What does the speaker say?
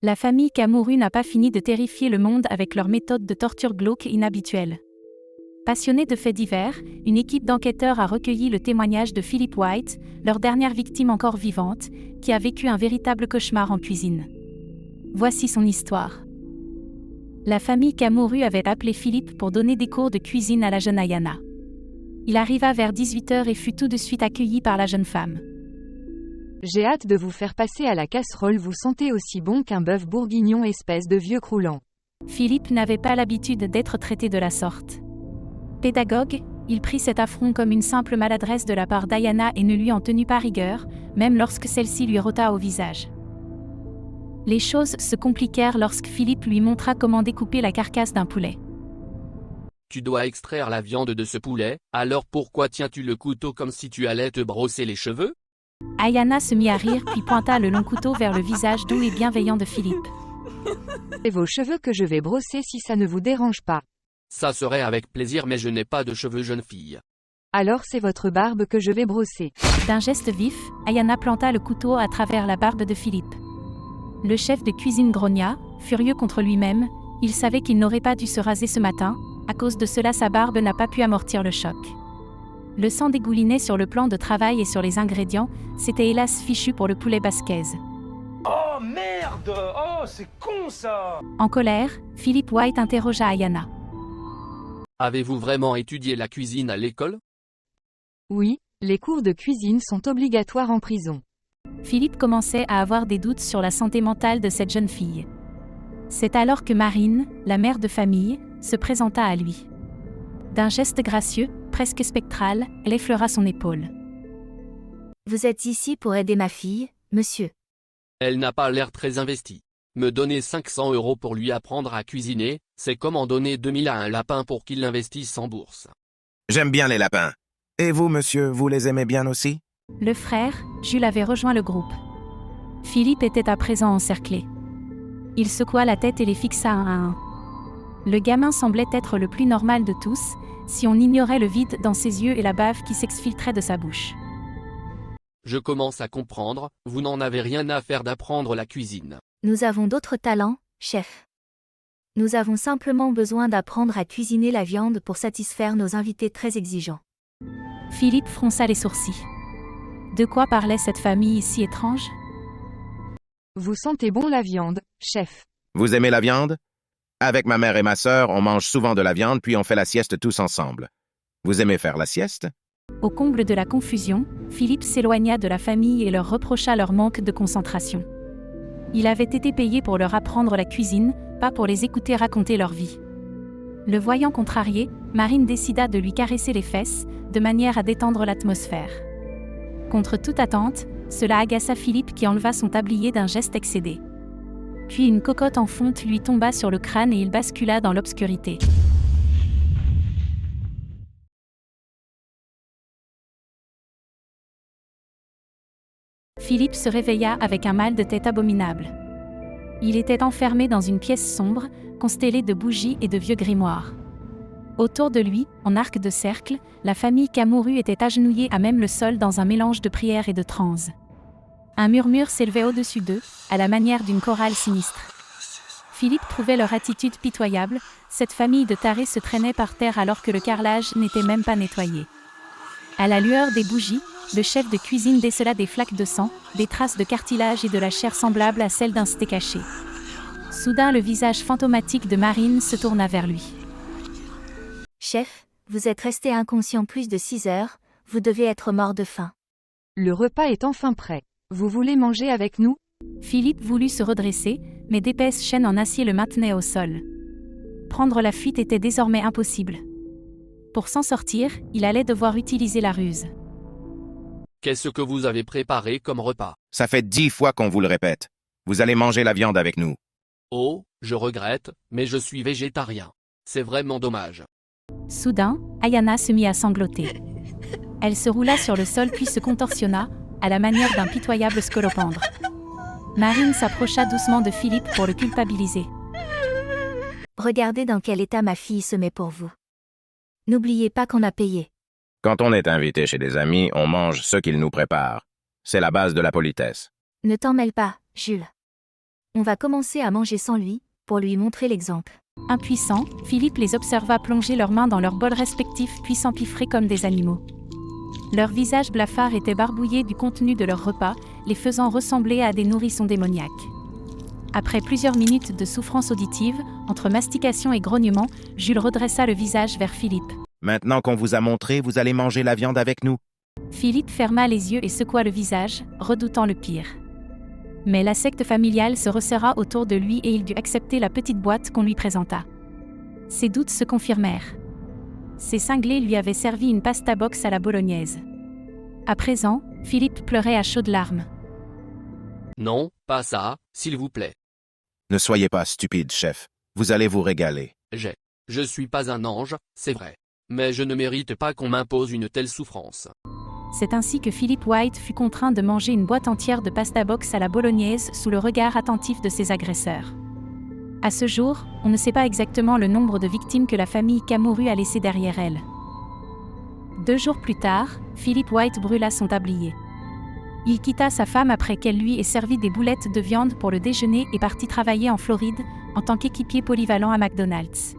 La famille Camuru n'a pas fini de terrifier le monde avec leur méthode de torture glauque et inhabituelle. Passionnés de faits divers, une équipe d'enquêteurs a recueilli le témoignage de Philip White, leur dernière victime encore vivante, qui a vécu un véritable cauchemar en cuisine. Voici son histoire. La famille Camuru avait appelé Philip pour donner des cours de cuisine à la jeune Ayana. Il arriva vers 18h et fut tout de suite accueilli par la jeune femme. J'ai hâte de vous faire passer à la casserole, vous sentez aussi bon qu'un bœuf bourguignon espèce de vieux croulant. Philippe n'avait pas l'habitude d'être traité de la sorte. Pédagogue, il prit cet affront comme une simple maladresse de la part d'Ayana et ne lui en tenut pas rigueur, même lorsque celle-ci lui rôta au visage. Les choses se compliquèrent lorsque Philippe lui montra comment découper la carcasse d'un poulet. Tu dois extraire la viande de ce poulet, alors pourquoi tiens-tu le couteau comme si tu allais te brosser les cheveux? Ayana se mit à rire puis pointa le long couteau vers le visage doux et bienveillant de Philippe. C'est vos cheveux que je vais brosser si ça ne vous dérange pas. Ça serait avec plaisir mais je n'ai pas de cheveux jeune fille. Alors c'est votre barbe que je vais brosser. D'un geste vif, Ayana planta le couteau à travers la barbe de Philippe. Le chef de cuisine grogna, furieux contre lui-même, il savait qu'il n'aurait pas dû se raser ce matin, à cause de cela sa barbe n'a pas pu amortir le choc. Le sang dégoulinait sur le plan de travail et sur les ingrédients, c'était hélas fichu pour le poulet basquez. Oh merde! Oh, c'est con ça! En colère, Philip White interrogea Ayana. Avez-vous vraiment étudié la cuisine à l'école? Oui, les cours de cuisine sont obligatoires en prison. Philippe commençait à avoir des doutes sur la santé mentale de cette jeune fille. C'est alors que Marine, la mère de famille, se présenta à lui. D'un geste gracieux, presque spectral, elle effleura son épaule. Vous êtes ici pour aider ma fille, monsieur. Elle n'a pas l'air très investie. Me donner 500 € pour lui apprendre à cuisiner, c'est comme en donner 2000 à un lapin pour qu'il l'investisse en bourse. J'aime bien les lapins. Et vous, monsieur, vous les aimez bien aussi? Le frère, Jules avait rejoint le groupe. Philippe était à présent encerclé. Il secoua la tête et les fixa un à un. Le gamin semblait être le plus normal de tous, si on ignorait le vide dans ses yeux et la bave qui s'exfiltrait de sa bouche. Je commence à comprendre, vous n'en avez rien à faire d'apprendre la cuisine. Nous avons d'autres talents, chef. Nous avons simplement besoin d'apprendre à cuisiner la viande pour satisfaire nos invités très exigeants. Philippe fronça les sourcils. De quoi parlait cette famille si étrange? Vous sentez bon la viande, chef. Vous aimez la viande? Avec ma mère et ma sœur, on mange souvent de la viande puis on fait la sieste tous ensemble. Vous aimez faire la sieste? Au comble de la confusion, Philippe s'éloigna de la famille et leur reprocha leur manque de concentration. Il avait été payé pour leur apprendre la cuisine, pas pour les écouter raconter leur vie. Le voyant contrarié, Marine décida de lui caresser les fesses, de manière à détendre l'atmosphère. Contre toute attente, cela agaça Philippe qui enleva son tablier d'un geste excédé. Puis une cocotte en fonte lui tomba sur le crâne et il bascula dans l'obscurité. Philippe se réveilla avec un mal de tête abominable. Il était enfermé dans une pièce sombre, constellée de bougies et de vieux grimoires. Autour de lui, en arc de cercle, la famille Camuru était agenouillée à même le sol dans un mélange de prière et de transe. Un murmure s'élevait au-dessus d'eux, à la manière d'une chorale sinistre. Philippe trouvait leur attitude pitoyable, cette famille de tarés se traînait par terre alors que le carrelage n'était même pas nettoyé. À la lueur des bougies, le chef de cuisine décela des flaques de sang, des traces de cartilage et de la chair semblable à celle d'un steak haché. Soudain le visage fantomatique de Marine se tourna vers lui. Chef, vous êtes resté inconscient plus de 6 heures, vous devez être mort de faim. Le repas est enfin prêt. Vous voulez manger avec nous? Philippe voulut se redresser, mais d'épaisses chaînes en acier le maintenaient au sol. Prendre la fuite était désormais impossible. Pour s'en sortir, il allait devoir utiliser la ruse. Qu'est-ce que vous avez préparé comme repas? Ça fait 10 fois qu'on vous le répète. Vous allez manger la viande avec nous. Oh, je regrette, mais je suis végétarien. C'est vraiment dommage. Soudain, Ayana se mit à sangloter. Elle se roula sur le sol puis se contorsionna, à la manière d'un pitoyable scolopendre. Marine s'approcha doucement de Philippe pour le culpabiliser. Regardez dans quel état ma fille se met pour vous. N'oubliez pas qu'on a payé. Quand on est invité chez des amis, on mange ce qu'ils nous préparent. C'est la base de la politesse. Ne t'en mêle pas, Jules. On va commencer à manger sans lui, pour lui montrer l'exemple. Impuissant, Philippe les observa plonger leurs mains dans leurs bols respectifs puis s'empiffrer comme des animaux. Leurs visages blafards étaient barbouillés du contenu de leur repas, les faisant ressembler à des nourrissons démoniaques. Après plusieurs minutes de souffrance auditive, entre mastication et grognement, Jules redressa le visage vers Philippe. Maintenant qu'on vous a montré, vous allez manger la viande avec nous. Philippe ferma les yeux et secoua le visage, redoutant le pire. Mais la secte familiale se resserra autour de lui et il dut accepter la petite boîte qu'on lui présenta. Ses doutes se confirmèrent. Ces cinglés lui avaient servi une pasta box à la bolognaise. À présent, Philippe pleurait à chaudes larmes. Non, pas ça, s'il vous plaît. Ne soyez pas stupide, chef. Vous allez vous régaler. Je suis pas un ange, c'est vrai. Mais je ne mérite pas qu'on m'impose une telle souffrance. C'est ainsi que Philip White fut contraint de manger une boîte entière de pasta box à la bolognaise sous le regard attentif de ses agresseurs. À ce jour, on ne sait pas exactement le nombre de victimes que la famille Camorru a laissées derrière elle. 2 jours plus tard, Philip White brûla son tablier. Il quitta sa femme après qu'elle lui ait servi des boulettes de viande pour le déjeuner et partit travailler en Floride, en tant qu'équipier polyvalent à McDonald's.